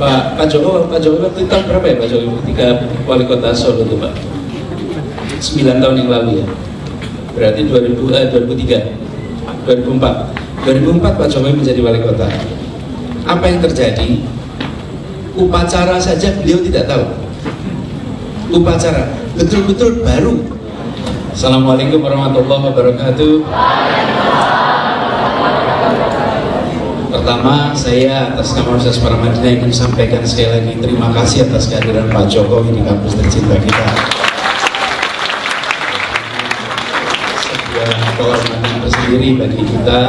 Pak Jokowi waktu itu tahun berapa ya Pak Jokowi ketika wali kota Solo itu Pak? 9 tahun yang lalu ya. Berarti 2003, 2004 Pak Jokowi menjadi wali kota. Apa yang terjadi? Upacara saja beliau tidak tahu. Upacara betul-betul baru. Assalamualaikum warahmatullahi wabarakatuh. Pertama, saya atas nama Universitas Paramadina ingin sampaikan sekali lagi terima kasih atas kehadiran Pak Jokowi di kampus tercinta kita. Sebuah kehormatan tersendiri bagi kita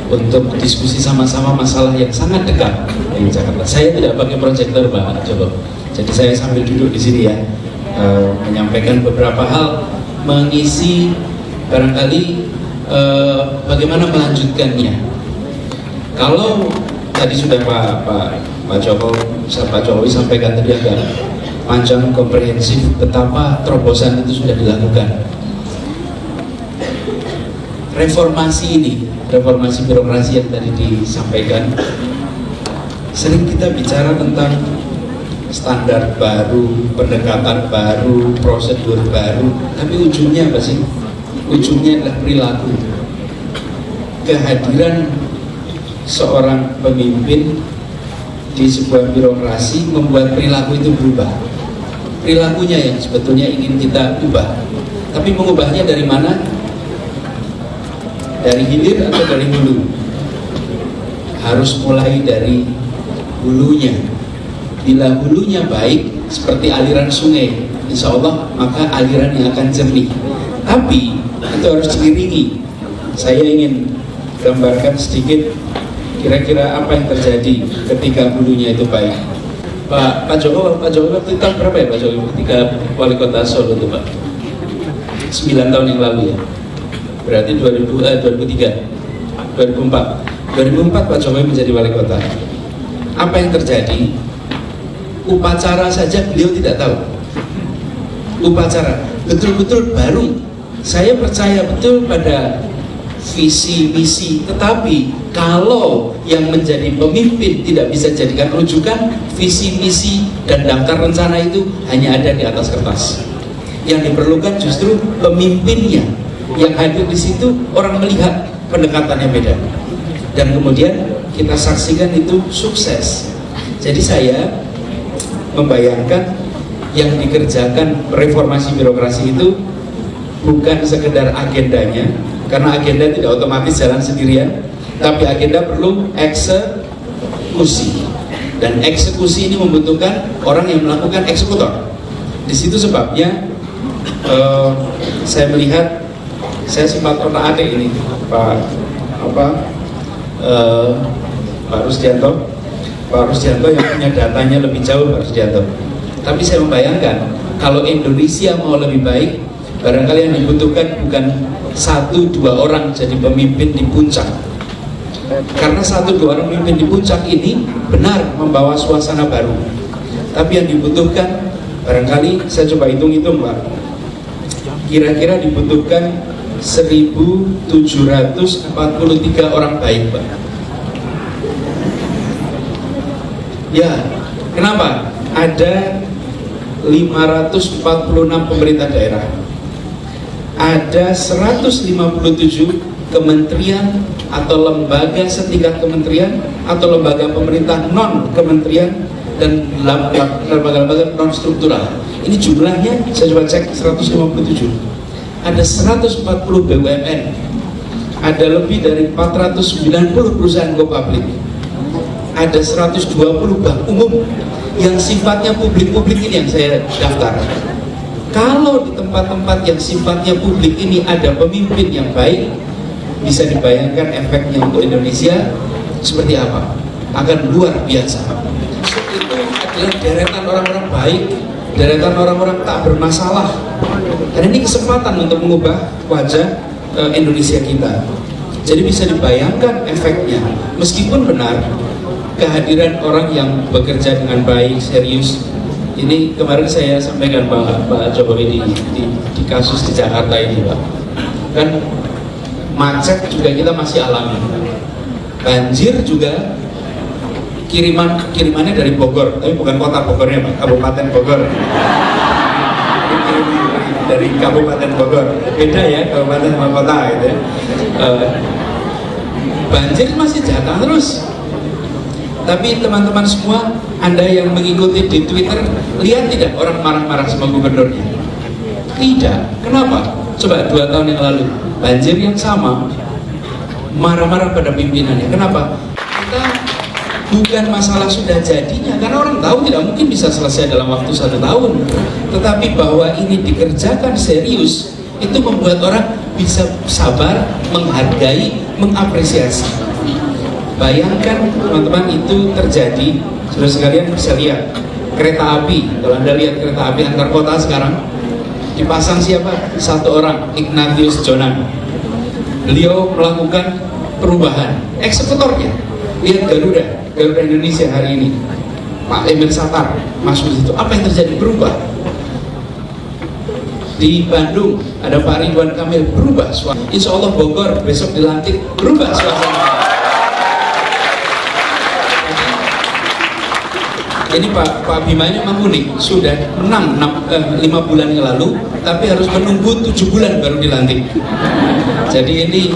untuk diskusi sama-sama masalah yang sangat dekat di Jakarta. Saya tidak pakai proyektor Pak Jokowi, jadi saya sambil duduk di sini ya, menyampaikan beberapa hal, mengisi barangkali bagaimana melanjutkannya. Kalau tadi sudah Pak Jokowi sampaikan tadi agak panjang komprehensif betapa terobosan itu sudah dilakukan. Reformasi birokrasi yang tadi disampaikan, sering kita bicara tentang standar baru, pendekatan baru, prosedur baru, tapi ujungnya apa sih? Ujungnya adalah perilaku. Kehadiran seorang pemimpin di sebuah birokrasi membuat perilaku itu berubah. Perilakunya yang sebetulnya ingin kita ubah. Tapi mengubahnya dari mana? Dari hilir atau dari hulu? Harus mulai dari hulunya. Bila hulunya baik seperti aliran sungai, insya Allah maka alirannya akan jernih. Tapi itu harus diiringi. Saya ingin gambarkan sedikit kira-kira apa yang terjadi ketika hulunya itu baik. Pak Jokowi waktu itu tahun berapa ya Pak Jokowi ketika wali kota Solo itu Pak? 9 tahun yang lalu ya. Berarti 2003, 2004 Pak Jokowi menjadi wali kota. Apa yang terjadi? Upacara saja beliau tidak tahu. Upacara betul-betul baru. Saya percaya betul pada visi misi, tetapi kalau yang menjadi pemimpin tidak bisa jadikan rujukan, visi misi dan daftar rencana itu hanya ada di atas kertas. Yang diperlukan justru pemimpinnya. Yang hadir di situ orang melihat pendekatannya beda, dan kemudian kita saksikan itu sukses. Jadi saya membayangkan yang dikerjakan reformasi birokrasi itu bukan sekedar agendanya, karena agenda tidak otomatis jalan sendirian, tapi agenda perlu eksekusi, dan eksekusi ini membutuhkan orang yang melakukan eksekutor. Di situ sebabnya saya melihat, saya sempat otak-atik ini Pak Rusdianto yang punya datanya lebih jauh Pak Rusdianto. Tapi saya membayangkan kalau Indonesia mau lebih baik, barangkali yang dibutuhkan bukan 1-2 orang jadi pemimpin di puncak, karena 1-2 orang pemimpin di puncak ini benar membawa suasana baru. Tapi yang dibutuhkan, barangkali saya coba hitung-hitung Pak, kira-kira dibutuhkan 1.743 orang baik Pak. Ya, kenapa? Ada 546 pemerintah daerah, ada 157 kementerian atau lembaga setingkat kementerian atau lembaga pemerintah non kementerian, dan lembaga-lembaga non struktural. Ini jumlahnya saya coba cek 157. Ada 140 BUMN, ada lebih dari 490 perusahaan go public, ada 120 bank umum yang sifatnya publik-publik ini yang saya daftar. Kalau di tempat-tempat yang sifatnya publik ini ada pemimpin yang baik, bisa dibayangkan efeknya untuk Indonesia seperti apa? Akan luar biasa. Itu adalah deretan orang-orang baik, deretan orang-orang tak bermasalah. Dan ini kesempatan untuk mengubah wajah Indonesia kita. Jadi bisa dibayangkan efeknya. Meskipun benar kehadiran orang yang bekerja dengan baik, serius. Ini kemarin saya sampaikan Pak Jokowi di kasus di Jakarta ini Pak. Kan macet juga kita masih alami, banjir juga kirimannya dari Bogor, tapi bukan kota Bogornya Pak, Kabupaten Bogor. Dari Kabupaten Bogor, beda ya kabupaten sama kota gitu ya. Banjir masih datang terus. Tapi teman-teman semua, Anda yang mengikuti di Twitter, lihat tidak orang marah-marah sama gubernurnya? Tidak. Kenapa? Coba 2 tahun yang lalu, banjir yang sama, marah-marah pada pimpinannya. Kenapa? Kita bukan masalah sudah jadinya, karena orang tahu tidak mungkin bisa selesai dalam waktu 1 tahun. Tetapi bahwa ini dikerjakan serius, itu membuat orang bisa sabar, menghargai, mengapresiasi. Bayangkan teman-teman itu terjadi, saudara sekalian bisa lihat kereta api. Kalau Anda lihat kereta api antar kota sekarang, dipasang siapa? 1 orang, Ignatius Jonan. Beliau melakukan perubahan, eksekutornya. Lihat Garuda Indonesia hari ini, Pak Emil Satar masuk di situ. Apa yang terjadi? Berubah. Di Bandung ada Pak Ridwan Kamil, berubah suasana. Insya Allah Bogor besok dilantik, berubah suasana. Ini Pak Bima ini memang unik, sudah menang 5 bulan yang lalu, tapi harus menunggu 7 bulan baru dilantik. Jadi ini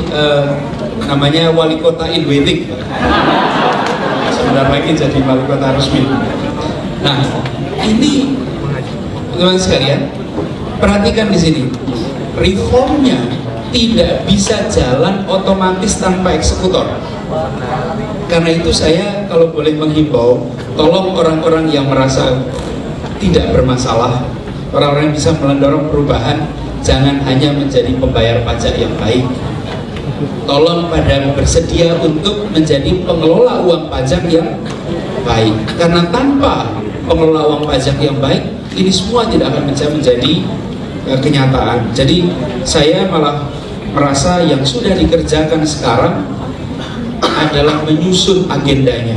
namanya wali kota in waiting. Sebentar lagi jadi wali kota resmi. Nah, ini teman-teman sekalian, perhatikan di sini, reformnya tidak bisa jalan otomatis tanpa eksekutor. Karena itu saya kalau boleh menghimbau, tolong orang-orang yang merasa tidak bermasalah, orang-orang yang bisa mendorong perubahan, jangan hanya menjadi pembayar pajak yang baik. Tolong pada bersedia untuk menjadi pengelola uang pajak yang baik. Karena tanpa pengelola uang pajak yang baik, ini semua tidak akan bisa menjadi kenyataan. Jadi saya malah merasa yang sudah dikerjakan sekarang adalah menyusun agendanya.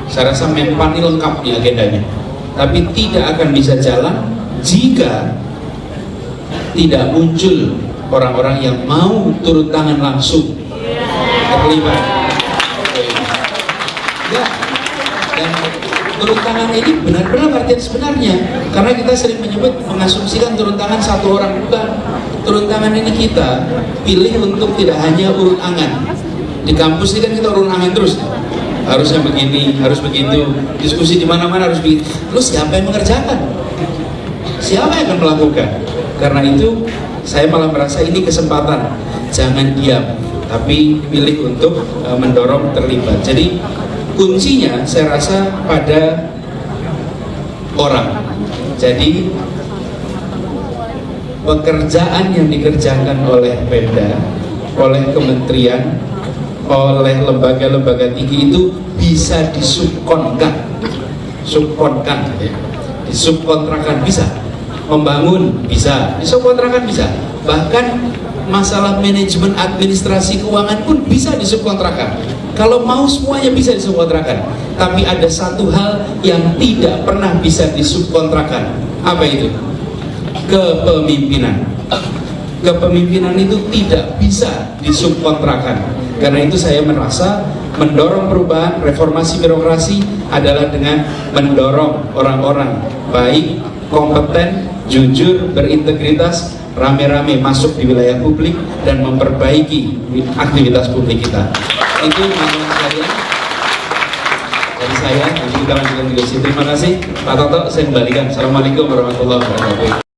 Saya rasa Menpan ini lengkap di agendanya, tapi tidak akan bisa jalan jika tidak muncul orang-orang yang mau turun tangan langsung terlibat. Ya, dan turun tangan ini benar-benar artian sebenarnya, karena kita sering menyebut mengasumsikan turun tangan 1 orang, bukan. Turun tangan ini kita pilih untuk tidak hanya urun angan. Di kampus ini kan kita urun angan terus, harusnya begini, harus begitu, diskusi di mana-mana harus begitu. Terus siapa yang mengerjakan? Siapa yang akan melakukan? Karena itu saya malah merasa ini kesempatan, jangan diam, tapi pilih untuk mendorong terlibat. Jadi kuncinya saya rasa pada orang. Jadi pekerjaan yang dikerjakan oleh Pemda, oleh kementerian, oleh lembaga-lembaga tinggi itu bisa disubkonkan, ya. Disubkontrakan bisa, membangun bisa, disubkontrakan bisa, bahkan masalah manajemen administrasi keuangan pun bisa disubkontrakan. Kalau mau semuanya bisa disubkontrakan, tapi ada satu hal yang tidak pernah bisa disubkontrakan. Apa itu? Kepemimpinan. Kepemimpinan itu tidak bisa disubkontrakan. Karena itu saya merasa mendorong perubahan reformasi birokrasi adalah dengan mendorong orang-orang baik, kompeten, jujur, berintegritas, rame-rame masuk di wilayah publik dan memperbaiki aktivitas publik kita. Itu teman-teman sekalian dari saya. Nanti kita lanjutkan diskusi. Terima kasih Pak Toto, saya kembalikan. Assalamualaikum warahmatullahi wabarakatuh.